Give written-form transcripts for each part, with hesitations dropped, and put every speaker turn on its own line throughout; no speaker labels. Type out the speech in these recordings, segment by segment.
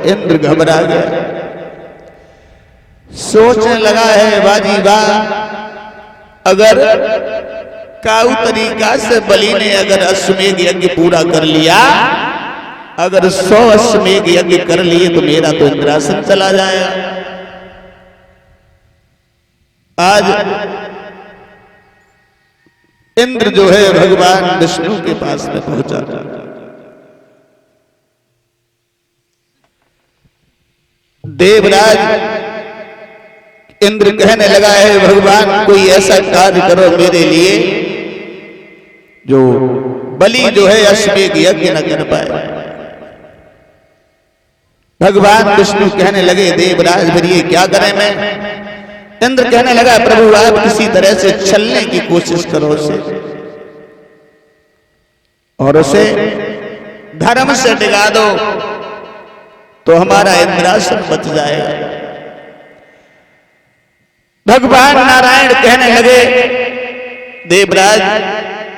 इंद्र घबरा गया, सोचने लगा है बाजी वाह, अगर काऊ तरीका से बलि ने अगर अश्वमेध यज्ञ पूरा कर लिया, अगर 100 अश्वमेध यज्ञ कर लिए तो मेरा तो इंद्रासन चला जाएगा। आज इंद्र जो है भगवान विष्णु के पास में पहुंचा। देवराज इंद्र कहने लगा है भगवान कोई ऐसा कार्य करो मेरे लिए जो बलि जो है अश्वमेध यज्ञ न कर पाए। भगवान विष्णु कहने लगे देवराज फिर ये क्या करें मैं? इंद्र कहने लगा प्रभु आप किसी तरह से छलने की कोशिश करो उसे, और उसे धर्म से डिगा दो तो हमारा इंद्रासन बच जाएगा। भगवान नारायण कहने लगे देवराज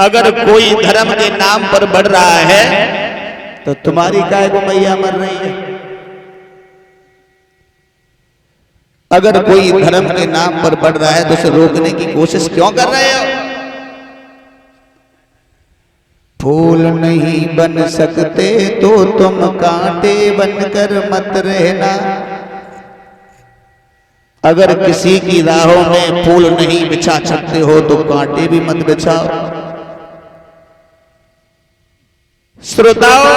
अगर कोई धर्म के नाम पर बढ़ रहा है तो तुम्हारी काय को मैया मर रही है? अगर कोई धर्म के नाम पर बढ़ रहा है तो उसे रोकने की कोशिश क्यों कर रहे हो? फूल नहीं बन सकते तो तुम कांटे बनकर मत रहना। अगर किसी की राहों में फूल नहीं बिछा सकते हो तो कांटे भी मत बिछाओ। श्रोताओं,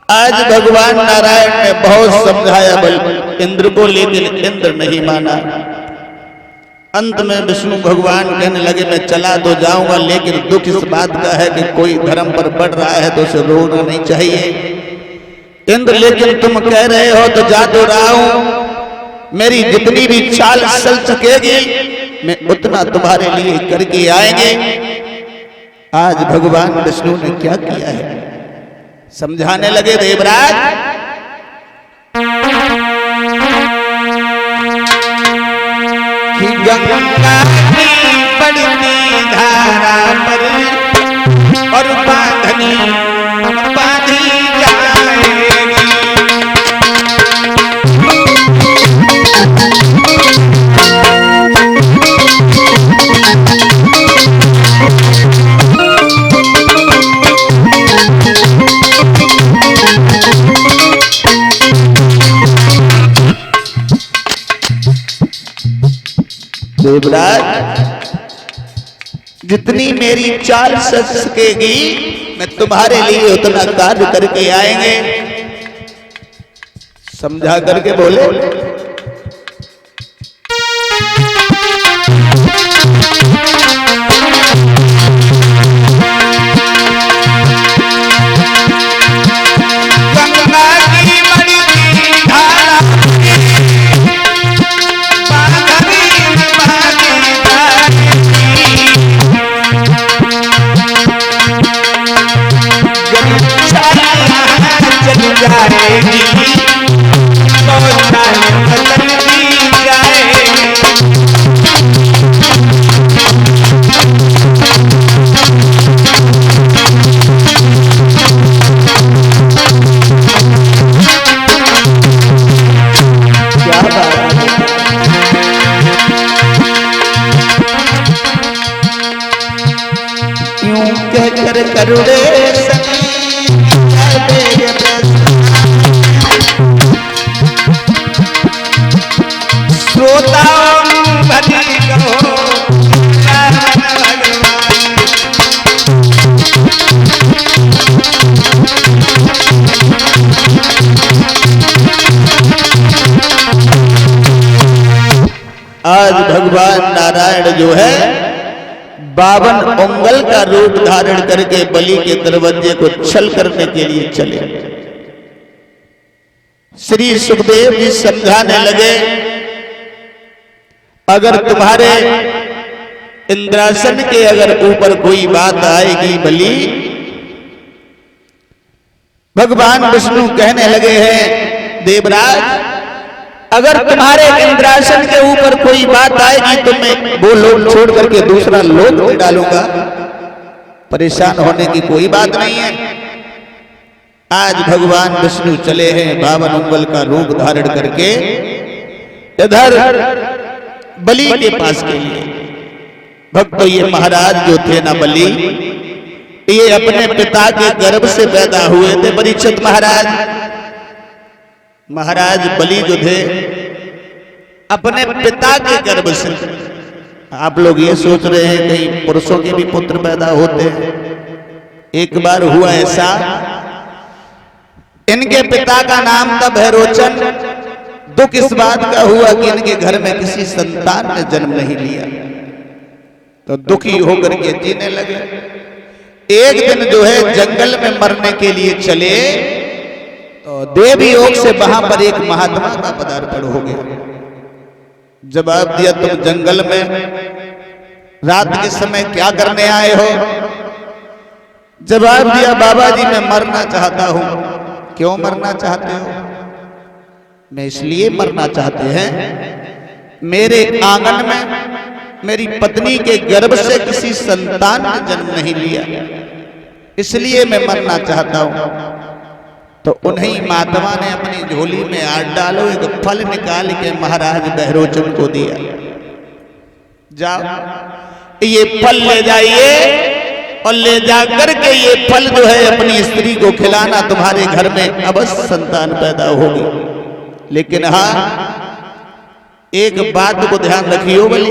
आज भगवान नारायण ने बहुत समझाया बल इंद्र को, लेकिन इंद्र नहीं माना। अंत में विष्णु भगवान कहने लगे मैं चला तो जाऊंगा, लेकिन दुख इस बात का है कि कोई धर्म पर बढ़ रहा है तो उसे रोकना नहीं चाहिए। इंद्र लेकिन तुम कह रहे हो तो जा तो रहा हूं, मेरी जितनी भी चाल चल सकेगी मैं उतना तुम्हारे लिए करके आएंगे। आज भगवान विष्णु ने क्या किया है समझाने लगे देवराज। कि गंगा की बढ़ती धारा पर और बांधनी बांधी जाएगी। देवराज जितनी मेरी चाल सच सकेगी मैं तुम्हारे लिए उतना कार्य करके आएंगे। समझा करके बोले करुणे श्रोताओं भजन करो आज भगवान नारायण जो है 52 उंगल का रूप धारण करके बलि के दरवाजे को छल करने के लिए चले। श्री सुखदेव जी समझाने लगे अगर तुम्हारे इंद्रासन के अगर ऊपर कोई बात आएगी बलि, भगवान विष्णु कहने लगे हैं देवराज अगर तुम्हारे इंद्रासन के ऊपर कोई बात आएगी तो मैं वो लोक छोड़ करके दूसरा लोक में डालूंगा। परेशान होने की कोई बात नहीं है। आज भगवान विष्णु चले हैं 52 उंगल का रूप धारण करके इधर बलि के पास के लिए। भक्तों, ये महाराज जो थे ना बलि, ये अपने पिता के गर्भ से पैदा हुए थे। परीक्षित महाराज, महाराज बलि जो थे अपने पिता के गर्भ से। आप लोग ये सोच रहे हैं कहीं पुरुषों के भी पुत्र पैदा होते हैं। एक बार हुआ ऐसा, इनके पिता का नाम था भैरोचन। दुख इस बात का हुआ कि इनके घर में किसी संतान ने जन्म नहीं लिया, तो दुखी होकर के जीने लगे। एक दिन जो है जंगल में मरने के लिए चले, तो देवी योग से वहां पर एक महात्मा का पदार्पण हो गया। जवाब दिया, तुम जंगल में रात के समय क्या करने आए हो? जवाब दिया, बाबा जी मैं मरना चाहता हूं। क्यों मरना चाहते हो? मैं इसलिए मरना चाहते हैं, मेरे आंगन में मेरी पत्नी के गर्भ से किसी संतान ने जन्म नहीं लिया, इसलिए मैं मरना चाहता हूं। तो उन्हीं महात्मा ने अपनी झोली में हाथ डालो, एक फल निकाल के महाराज बहरोचन को दिया। जाओ ये फल ले जाइए और ले जाकर के ये फल जो है अपनी स्त्री को खिलाना, तुम्हारे घर में अवश्य संतान पैदा होगी। लेकिन हाँ, एक बात को ध्यान रखियो बलि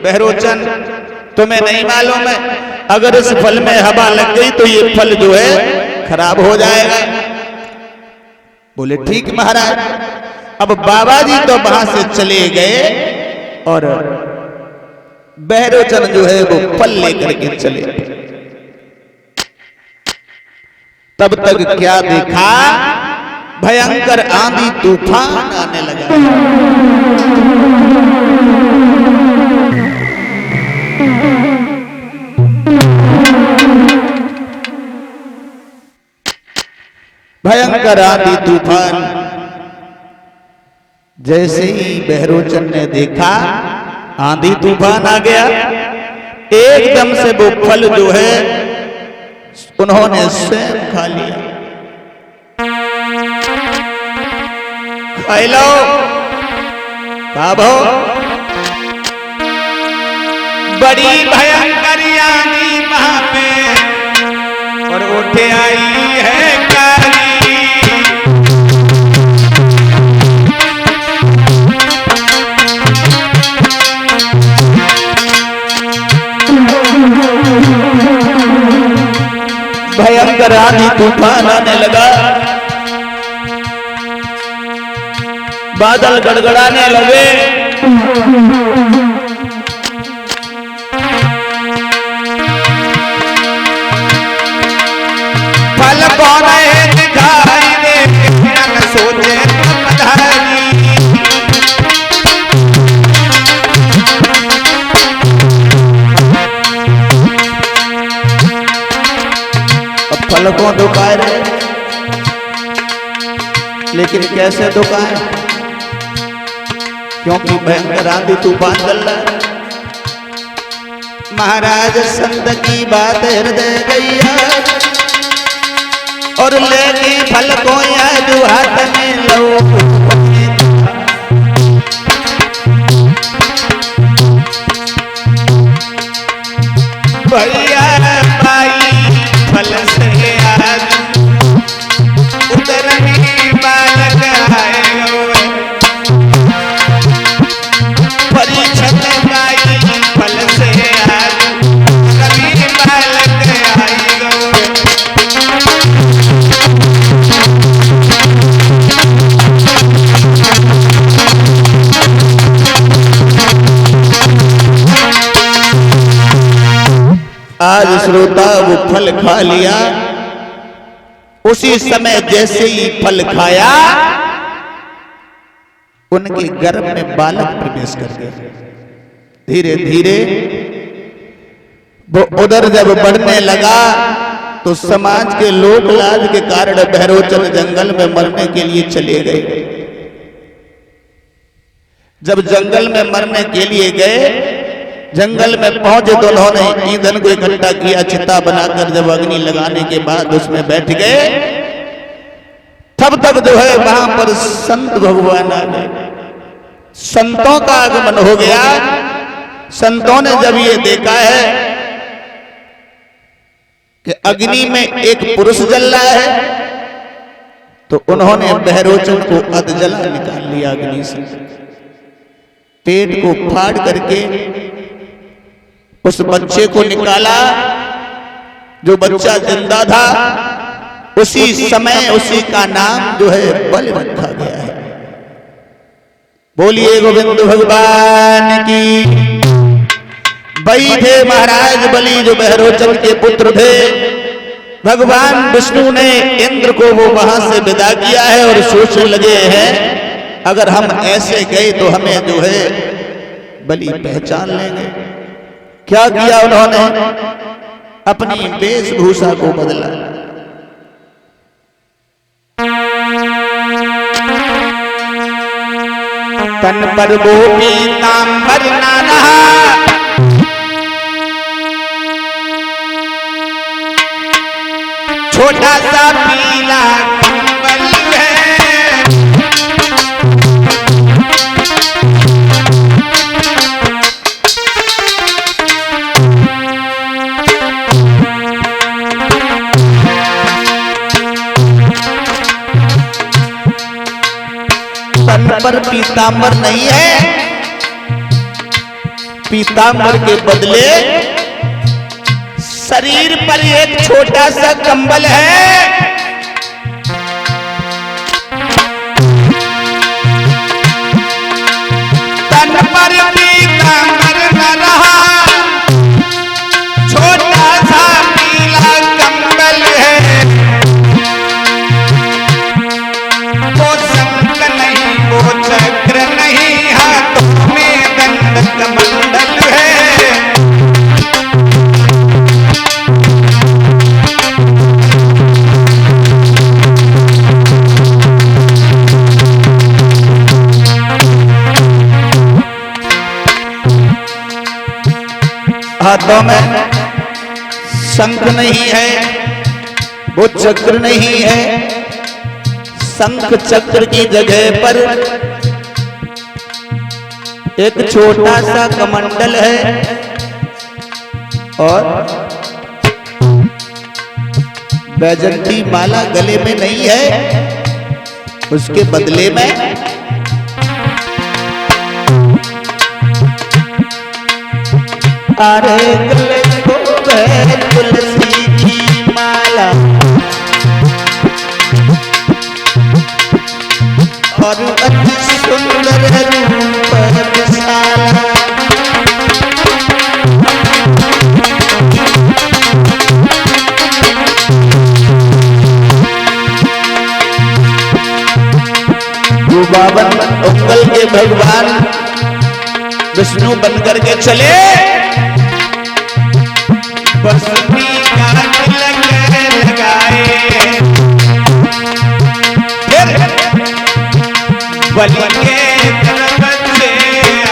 बहरोचन, तुम्हें नहीं मालूम है अगर इस फल में हवा लग गई तो ये फल जो है खराब हो जाएगा। बोले ठीक महाराज। अब बाबा जी तो वहां से चले गए और बहरोचन जो है वो फल लेकर के चले। तब तक क्या देखा, भयंकर आंधी तूफान आने लगा। भयंकर आंधी तूफान। जैसे ही बहरोचन ने देखा आंधी तूफान आ गया, एकदम से वो फल जो है उन्होंने स्वयं खा लिया। खाई लो बाबो, बड़ी भयंकर आंधी वहां पे और उठे आई है काली। भयंकर आंधी तूफान आने लगा, बादल गड़गड़ाने लगे। फल कौन है दिखाई दे, सोचे फल को दुकाए रहे, लेकिन कैसे दुकाए? क्योंकि भयंकर आंधी तूफान चल रहा है। महाराज संत की बात हृदय गैया और लेके फल को याद हाथ में लो। भैया भाई फल से आज उधर ही बालक आएगा। परीक्षित भाई फल से आज कभी बालक आएगा। आज श्रोता वो फल खा लिया, उसी समय जैसे ही फल खाया उनके गर्भ में बालक प्रवेश कर गया। धीरे धीरे वो उधर जब बढ़ने लगा तो समाज के लोक लाज के कारण बहरोचन जंगल में मरने के लिए चले गए। जब जंगल में मरने के लिए गए, जंगल में पहुंचे तो उन्होंने ईंधन को इकट्ठा किया, चिता बनाकर जब अग्नि लगाने के बाद उसमें बैठ गए तब तक जो है वहां पर संत भगवान आ गए। संतों का आगमन हो गया। संतों ने जब ये देखा है कि अग्नि में एक पुरुष जल रहा है, तो उन्होंने बहरोचन को अधजला निकाल लिया अग्नि से, पेट को फाड़ करके उस बच्चे को निकाला। जो बच्चा जिंदा था उसी समय उसी का नाम जो है बलि रखा गया है। बोलिए गोविंद भगवान की। बलि थे महाराज बलि, जो बहरोचन के पुत्र थे। भगवान विष्णु ने इंद्र को वो वहां से विदा किया है और सोचने लगे हैं अगर हम ऐसे गए तो हमें जो है बलि पहचान लेंगे। क्या किया उन्होंने? अपनी वेशभूषा को बदला। तन पर वो पीतांबर नाना, छोटा सा पीला कंबल है। तन पर पीतांबर नहीं है, पीतांबर के बदले शरीर पर एक छोटा सा कंबल है। तन पर पीतांबर न रहा, छोटा सा पीला कंबल है। वो शंख नहीं, वो चक्र नहीं, हाथों में दंड कमंडल है। हाथों में शंख नहीं है, वो चक्र नहीं है। शंख चक्र की जगह पर एक छोटा सा कमंडल है और बैजंती माला गले में नहीं है, उसके बदले में अरे गले को है तुलसी की माला और अति सुंदर रूप विशाला। जो 52 उंगल के भगवान विष्णु बनकर के चले, बसुनी का तिलक लगाए, फिर बलि के तरफ से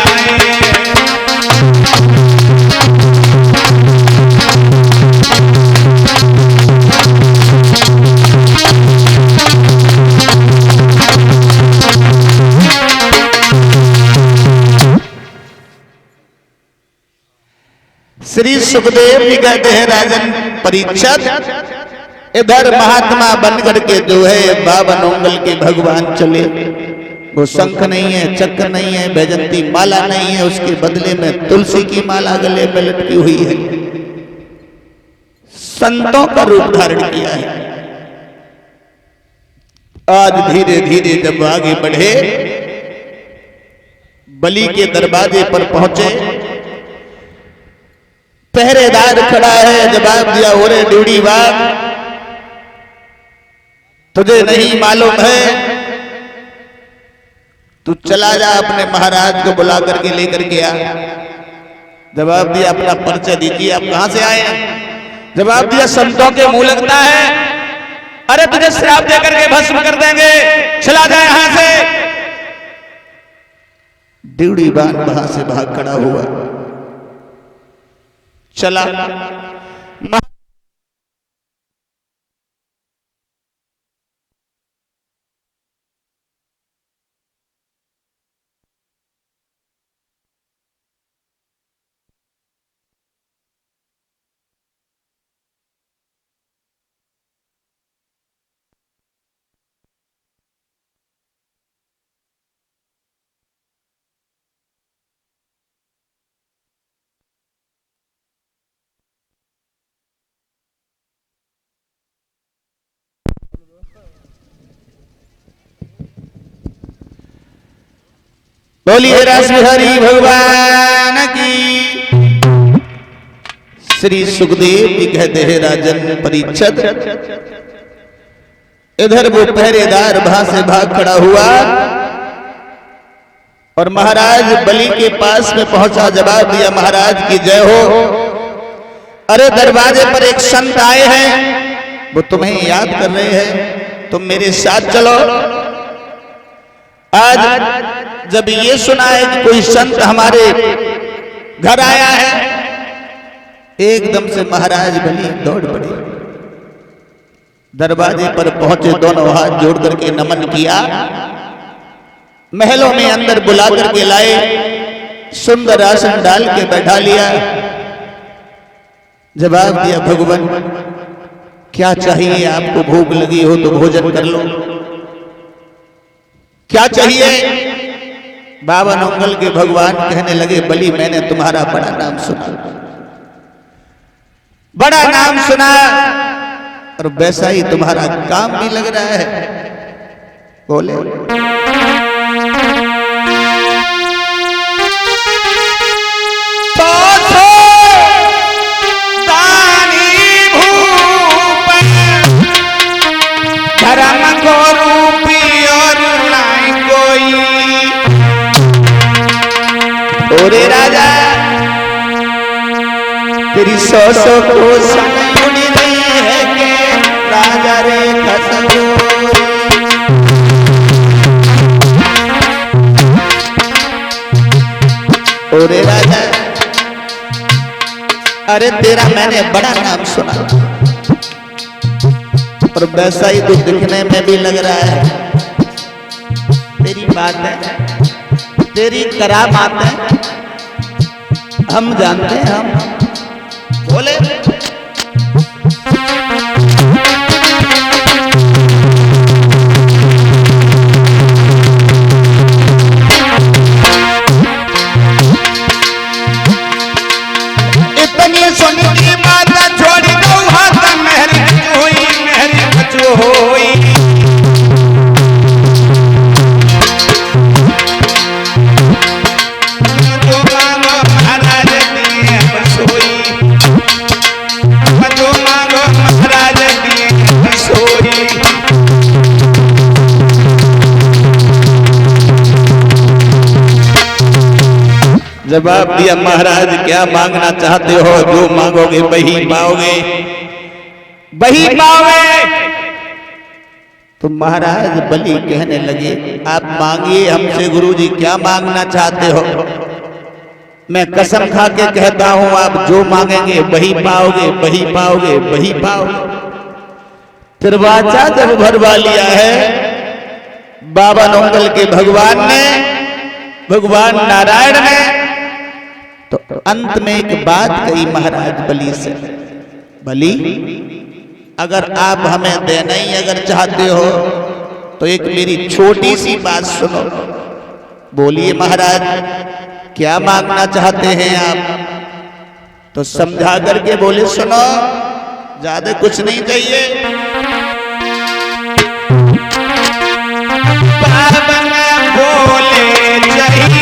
आए। श्री सुखदेव जी कहते हैं राजन परीक्षित, इधर महात्मा बनकर के जो है 52 उंगल के भगवान चले। वो शंख नहीं है, चक्र नहीं है, बैजंती माला नहीं है, उसके बदले में तुलसी की माला गले में लटकी हुई है। संतों का रूप धारण किया है। आज धीरे धीरे जब आगे बढ़े, बलि के दरवाजे पर पहुंचे, पहरेदार खड़ा है। जवाब दिया, ओरे ड्यूटी बाग, तुझे नहीं मालूम है, तू चला जा अपने महाराज को बुला करके लेकर के आ। जवाब दिया, अपना परिचय दीजिए, आप कहां से आए हैं? जवाब दिया, संतों के मुंह लगता है, अरे तुझे श्राप देकर के भस्म कर देंगे, चला जा यहां से। ड्यूटी बाग वहां से भाग खड़ा हुआ, चला। बोलिए रस बिहारी भगवान की। श्री सुखदेव जी कहते हैं राजन परीक्षित, इधर वो पहरेदार वहां से भाग खड़ा हुआ और महाराज बलि के पास में पहुंचा, जवाब दिया महाराज की जय हो। अरे दरवाजे पर एक संत आए हैं, वो तुम्हें याद कर रहे हैं, तुम मेरे साथ चलो। आज जब ये सुना है कि कोई संत हमारे घर आया है, एकदम से महाराज बलि दौड़ पड़े, दरवाजे पर पहुंचे, दोनों हाथ जोड़ करके नमन किया, महलों में अंदर बुला करके लाए, सुंदर आसन डाल के बैठा लिया। जवाब दिया भगवान क्या चाहिए आपको, भूख लगी हो तो भोजन कर लो, क्या चाहिए। बावन उंगल के भगवान कहने लगे बलि मैंने तुम्हारा बड़ा नाम सुना, बड़ा नाम सुना, और वैसा ही तुम्हारा काम भी लग रहा है। बोले धर्म को रूपी और नाई कोई। ओरे राजा तेरी सौ को सुनी रही है कि राजा रे खसगोरी। ओरे राजा अरे तेरा मैंने बड़ा नाम सुना, और वैसा ही तो दिखने में भी लग रहा है। तेरी बात है, तेरी करामात है, हम जानते हैं। हम बोले इतनी सुनी माता छोड़ी दो हाथ मेहरी हुई, मेहरी बचो होई। जो मांगो महाराज दिए बसोई, जो मांगो महाराज दिए बसोई। जवाब दिया महाराज क्या मांगना चाहते हो, जो मांगोगे वही पाओगे, वही पाओगे। तो महाराज बलि कहने लगे आप मांगिए हमसे गुरुजी, क्या मांगना चाहते हो। मैं कसम खा के कहता हूं आप जो मांगेंगे वही पाओगे, वही पाओगे, वही पाओगे। दरवाजा जब भरवा लिया है बावन उंगल के भगवान ने, भगवान नारायण ने, तो अंत में एक बात कही महाराज बलि से, बलि अगर आप हमें देना ही अगर चाहते हो तो एक मेरी छोटी सी बात सुनो। बोलिए महाराज क्या मांगना चाहते हैं आप। तो समझा करके बोले सुनो, ज्यादा कुछ नहीं चाहिए। बोले चाहिए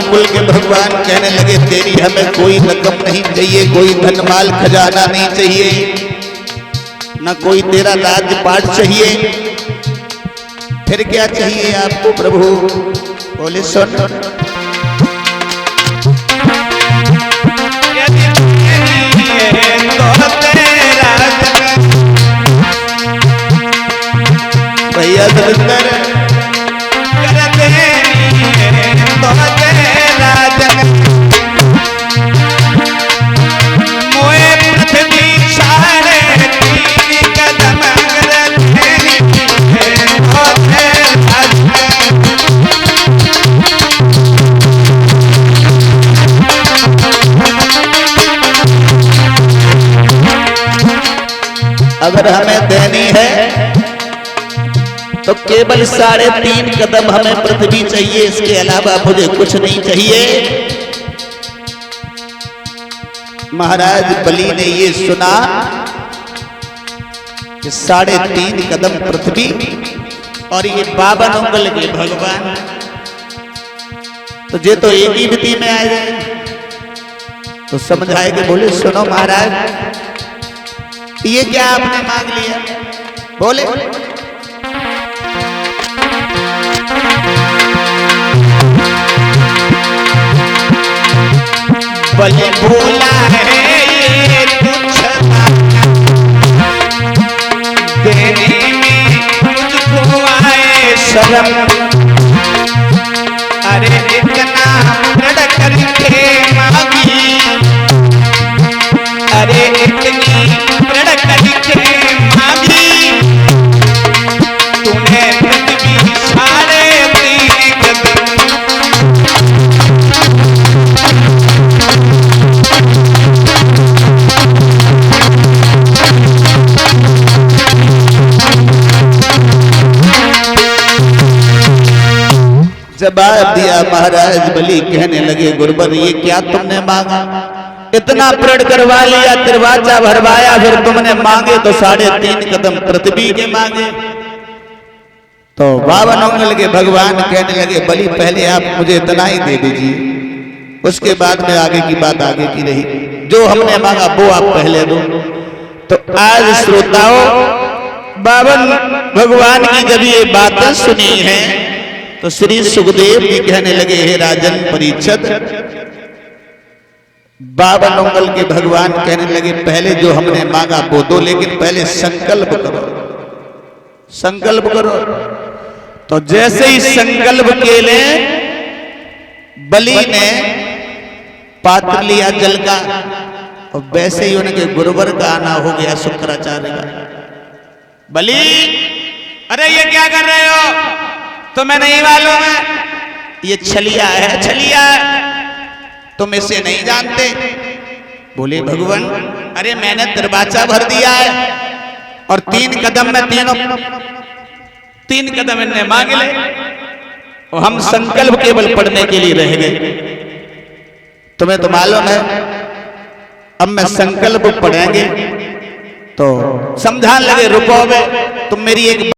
कुल के भगवान कहने लगे तेरी हमें कोई रकम नहीं चाहिए, कोई धनमाल खजाना नहीं चाहिए, न कोई तेरा राजपाट चाहिए, फिर क्या चाहिए आपको प्रभु। बोले सुन भैया दरिंदर तो केवल 3.5 कदम हमें पृथ्वी चाहिए, इसके अलावा मुझे कुछ नहीं चाहिए। महाराज बलि ने ये सुना कि 3.5 कदम पृथ्वी और ये 52 उंगल के भगवान, तो ये तो एक ही विधि में आ जाए। तो समझाए कि बोले सुनो महाराज, ये क्या आपने मांग लिया? बोले बलि बोला है ये कुछ देने में मुझको आए शर्म, अरे इतना दृढ़ करके मांगी, अरे इतनी दृढ़ करके मांगी, तूने पृथ्वी 3.5 कदम। जवाब दिया महाराज बलि, कहने लगे गुरुवर ये क्या तुमने मांगा? इतना प्रण करवा लिया, दरवाजा भरवाया, फिर तुमने मांगे तो 3.5 कदम पृथ्वी के मांगे। तो 52 उंगल के भगवान कहने लगे बलि पहले आप मुझे इतना ही दे दीजिए, उसके बाद में आगे की बात आगे की रही, जो हमने मांगा वो आप पहले दो। तो आज श्रोताओं 52 भगवान की जब ये बातें सुनी है तो श्री सुखदेव जी कहने लगे हे राजन परीक्षित, 52 उंगल के भगवान कहने लगे पहले जो हमने मांगा वो दो, लेकिन पहले संकल्प करो, संकल्प करो। तो जैसे ही संकल्प के लिए बलि ने पात्र लिया जल का, और वैसे ही उनके गुरुवर का आना हो गया शुक्राचार्य का। बलि अरे ये क्या कर रहे हो? तुम्हें नहीं मालूम है ये छलिया है, छलिया तुम इसे नहीं जानते? बोले भगवान अरे मैंने दरवाजा भर दिया है और 3 कदम में 3 कदम इनने मांग ले, और हम संकल्प केवल पढ़ने के लिए रह गए। तुम्हें तो मालूम है अब मैं संकल्प पढ़ेंगे तो समझाने लगे रुको बे, तुम मेरी एक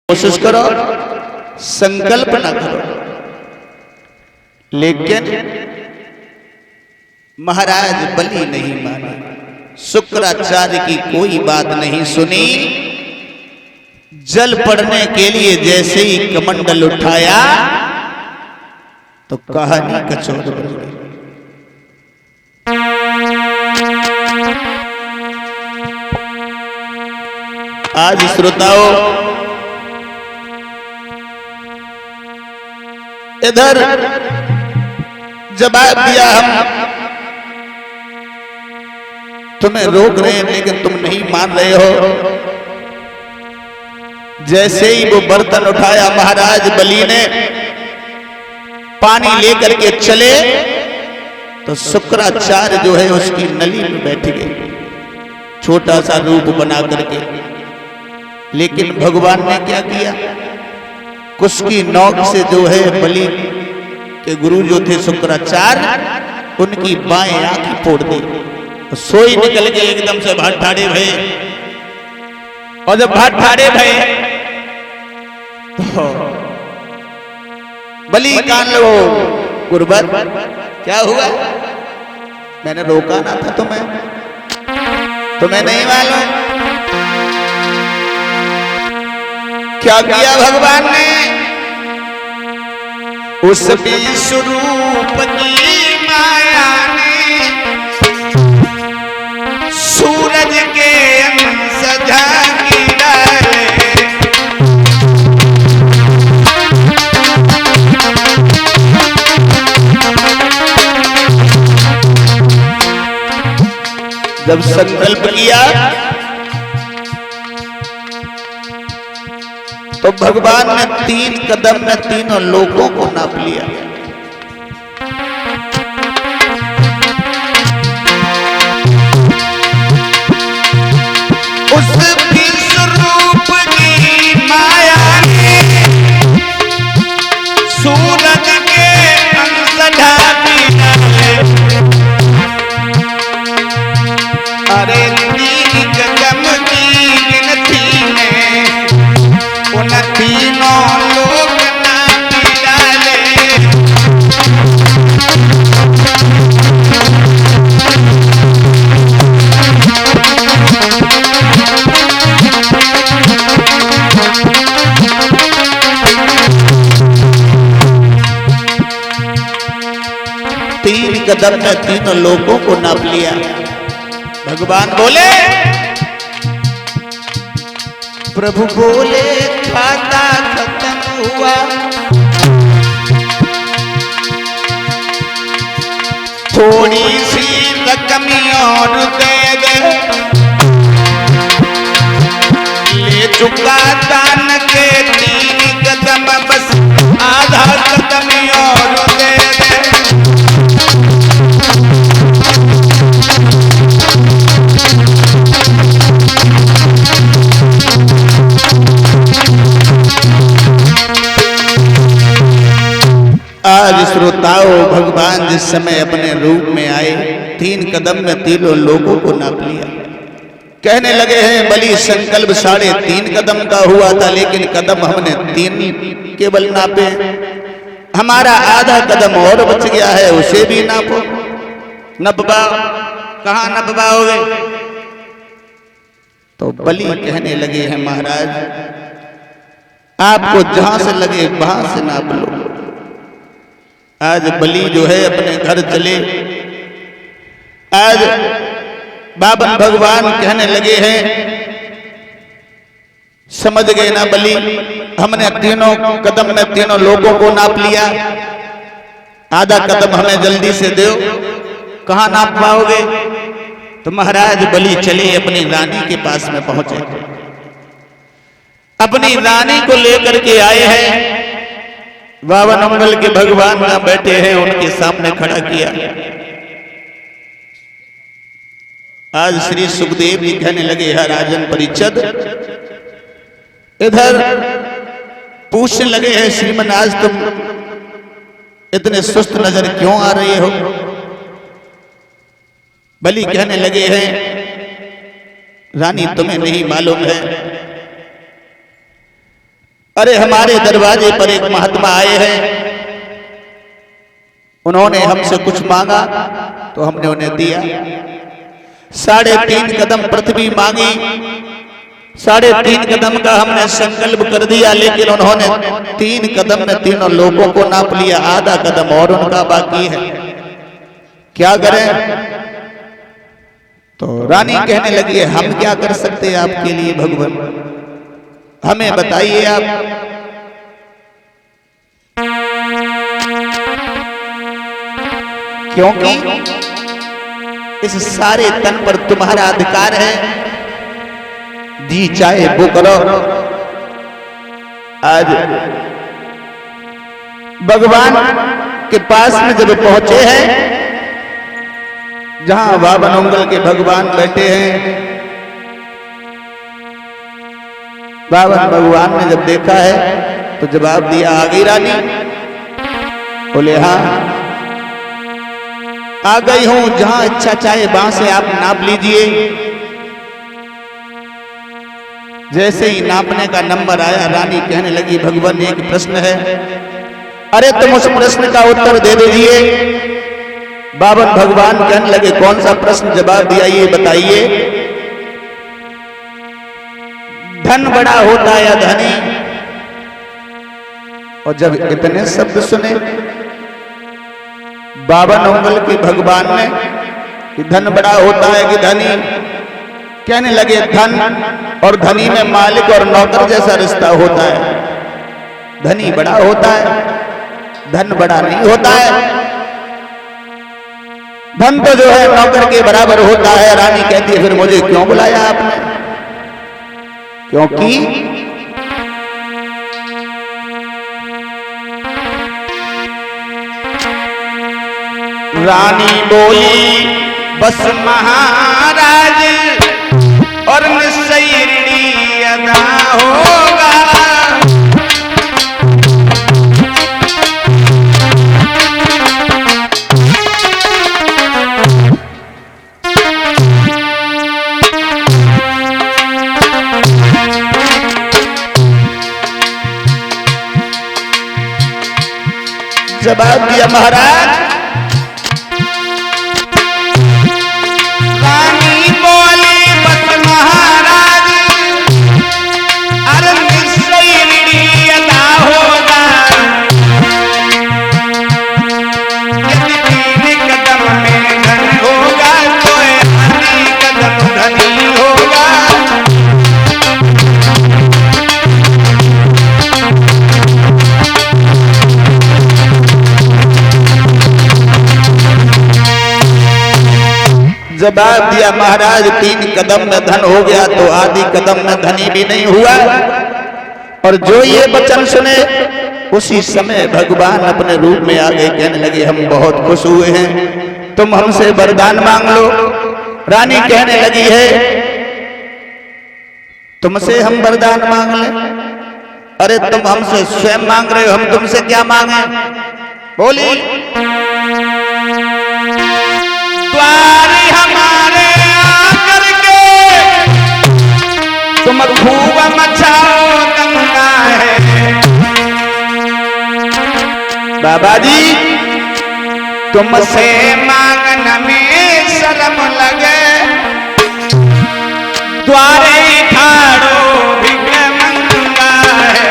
कोशिश करो, संकल्प ना करो। लेकिन महाराज बलि नहीं माने, शुक्राचार्य की कोई बात नहीं सुनी। जल पड़ने के लिए जैसे ही कमंडल उठाया तो कहानी कचौड़ बन गई। आज श्रोताओं, इधर जवाब दिया, हम तुम्हें रोक रहे हैं लेकिन तुम नहीं मान रहे हो। जैसे ही वो बर्तन उठाया महाराज बलि ने, पानी लेकर के चले तो शुक्राचार्य जो है उसकी नली में बैठ गए, छोटा सा रूप बना करके। लेकिन भगवान ने क्या किया, उसकी नोक से जो है बलि के गुरु जो थे शुक्राचार्य, उनकी बाएं आंख फोड़ दी। सोई निकल के एकदम से भाट ठाड़े भये। और जब भाट ठाड़े भये तो बलि कान लो, गुरुवर क्या हुआ? मैंने रोका ना था तुम्हें नहीं मालूम क्या किया भगवान ने? उस विश्वरूप की माया ने सूरज के अंश झांकी डाले। जब संकल्प किया तो भगवान ने 3 कदम में तीनों लोगों को नाप लिया। उस विश्वरूप की माया ने सूरज के अंश ढाकी डाले। अरे 3 कदम की गिनती में उन तीनों लोग नापी डाले। तीन कदम में तीनों लोगों को नाप लिया। भगवान बोले, प्रभु बोले खाता खत्म हुआ, थोड़ी सी रकम और दे दे। ले चुका दान के 3 कदम, बस आधा कदम और दे दे। आज श्रोताओं, भगवान जिस समय अपने रूप में आए, 3 कदम में तीनों लोगों को नाप लिया। कहने लगे हैं बलि संकल्प 3.5 कदम का हुआ था, लेकिन कदम हमने 3 केवल नापे। हमारा आधा कदम और बच गया है, उसे भी नापो। नपबाओ, कहां नपबाओगे? तो बलि कहने लगे हैं महाराज, आपको जहां से लगे वहां से नाप लो। आज बलि जो है अपने घर चले। आज बाबन भगवान कहने लगे हैं, समझ गए ना बलि, हमने 3 कदम में तीनों लोगों को नाप लिया, आधा कदम हमें जल्दी से दो। कहां नाप पाओगे? तो महाराज बलि चले अपनी रानी के पास में पहुंचे, अपनी रानी को लेकर के आए हैं। बावन अंगल के भगवान ना बैठे हैं, उनके सामने खड़ा किया। आज श्री सुखदेव जी कहने लगे, है राजन परिचद, इधर पूछने लगे हैं, श्रीमन आज तुम इतने सुस्त नजर क्यों आ रहे हो? बलि कहने लगे हैं, रानी तुम्हें नहीं मालूम है, अरे हमारे दरवाजे पर एक महात्मा आए हैं, उन्होंने हमसे कुछ मांगा तो हमने उन्हें दिया। 3.5 कदम पृथ्वी मांगी, 3.5 कदम का हमने संकल्प कर दिया, लेकिन उन्होंने 3 कदम में तीनों लोगों को नाप लिया, आधा कदम और उनका बाकी है, क्या करें? तो रानी कहने लगी, हम क्या कर सकते हैं आपके लिए भगवान, हमें बताइए आप। क्योंकि इस सारे तन पर तुम्हारा अधिकार है, जी चाहे वो करो। आज भगवान के पास में जब पहुंचे हैं, जहां बावन उंगल के भगवान बैठे हैं, बावन भगवान ने जब देखा है तो जवाब दिया, आ गई रानी? बोले हाँ आ गई हूं, जहां इच्छा चाहे वहां से आप नाप लीजिए। जैसे ही नापने का नंबर आया, रानी कहने लगी, भगवान एक प्रश्न है। अरे तुम उस प्रश्न का उत्तर दे दीजिए। बावन भगवान कहने लगे, कौन सा प्रश्न? जवाब दिया, ये बताइए, धन बड़ा होता है या धनी? और जब इतने शब्द सुने बावन उंगल के भगवान ने कि धन बड़ा होता है कि धनी, कहने लगे धन और धनी में मालिक और नौकर जैसा रिश्ता होता है। धनी बड़ा होता है, धन बड़ा नहीं होता है। धन तो जो है नौकर के बराबर होता है। रानी कहती है, फिर मुझे क्यों बुलाया आपने? क्योंकि रानी बोली, बस महाराज और निश्चय ऋणी अदा होगा। जवाब दिया महाराज। जवाब दिया महाराज, 3 कदम में धन हो गया तो आधी कदम में धनी भी नहीं हुआ। और जो ये वचन सुने उसी समय भगवान अपने रूप में आ गए, कहने लगे, हम बहुत खुश हुए हैं, तुम हमसे वरदान मांग लो। रानी कहने लगी है, तुमसे हम वरदान मांग लें? अरे तुम हमसे स्वयं मांग रहे हो, हम तुमसे क्या मांगे? बोली, द्वारे हमारे आकर के तुम खूब मचाओ गंगा है। बाबा जी, तुमसे मांगने में शर्म लगे, द्वारे ठाड़ो भिख मंगा है।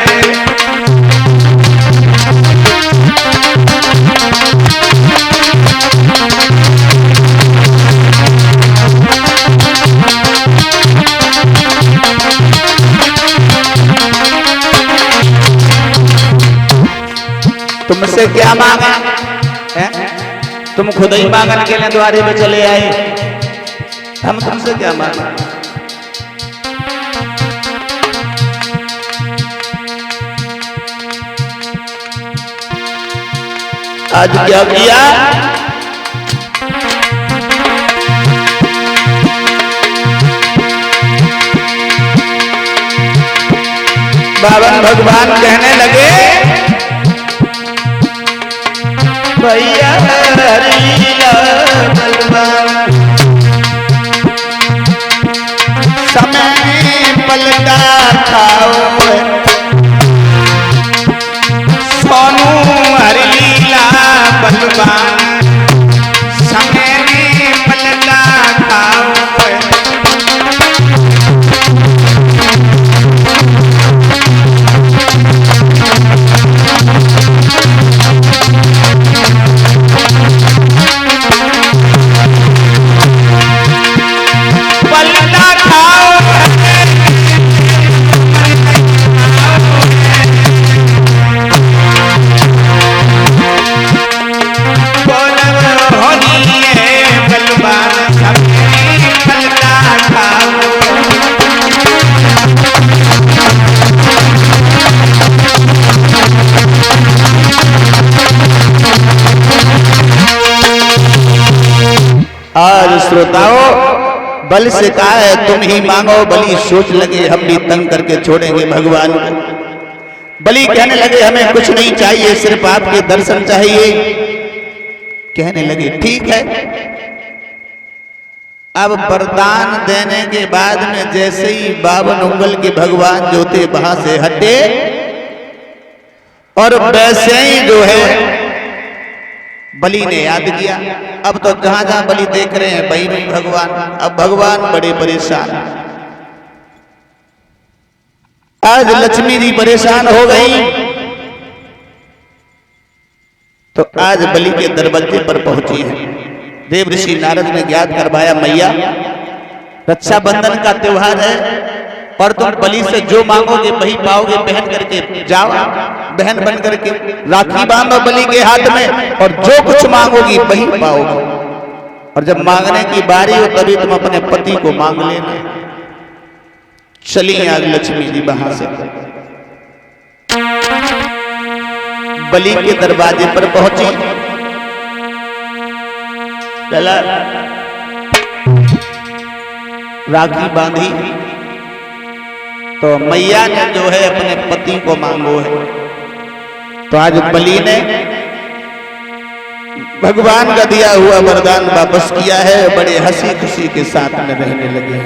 तुमसे क्या मांगा है? तुम खुद ही मांगने के लिए द्वारे में चले आए, हम तुमसे क्या मांगा? आज क्या किया? बावन भगवान कहने लगे, भैया हरिया बलवान, समय पलटा खाओ श्रोताओं, बल से कहा है तुम ही मांगो। बलि सोच लगे हम भी तंग करके छोड़ेंगे भगवान को। बलि कहने लगे हमें कुछ नहीं चाहिए, सिर्फ आपके दर्शन चाहिए। कहने लगे ठीक है। अब वरदान देने के बाद में जैसे ही 52 उंगल के भगवान जो थे वहां से हटे, और वैसे ही जो है बलि ने याद किया। अब तो जहां जहां बलि देख रहे हैं वहीं वहीं भगवान। अब भगवान बड़े परेशान। आज लक्ष्मी जी परेशान हो गई, तो आज बलि के दरवाजे पर पहुंची है। देव ऋषि नारद ने ज्ञात करवाया, मैया रक्षाबंधन का त्योहार है और तुम बलि से जो मांगोगे वही पाओगे। बहन करके जाओ, बहन बन करके राखी बांधो बलि के हाथ में, और जो कुछ मांगोगी वही पाओगे। और जब मांगने की बारी हो तभी तुम अपने पति को मांग लेना। चली आज लक्ष्मी जी वहां से बलि के दरवाजे पर पहुंची। चला राखी बांधी तो मैया ने जो है अपने पति को मांगो है। तो आज बलि ने भगवान का दिया हुआ वरदान वापस किया है, बड़े हंसी खुशी के साथ में रहने लगे।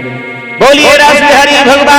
बोलिए रास बिहारी भगवान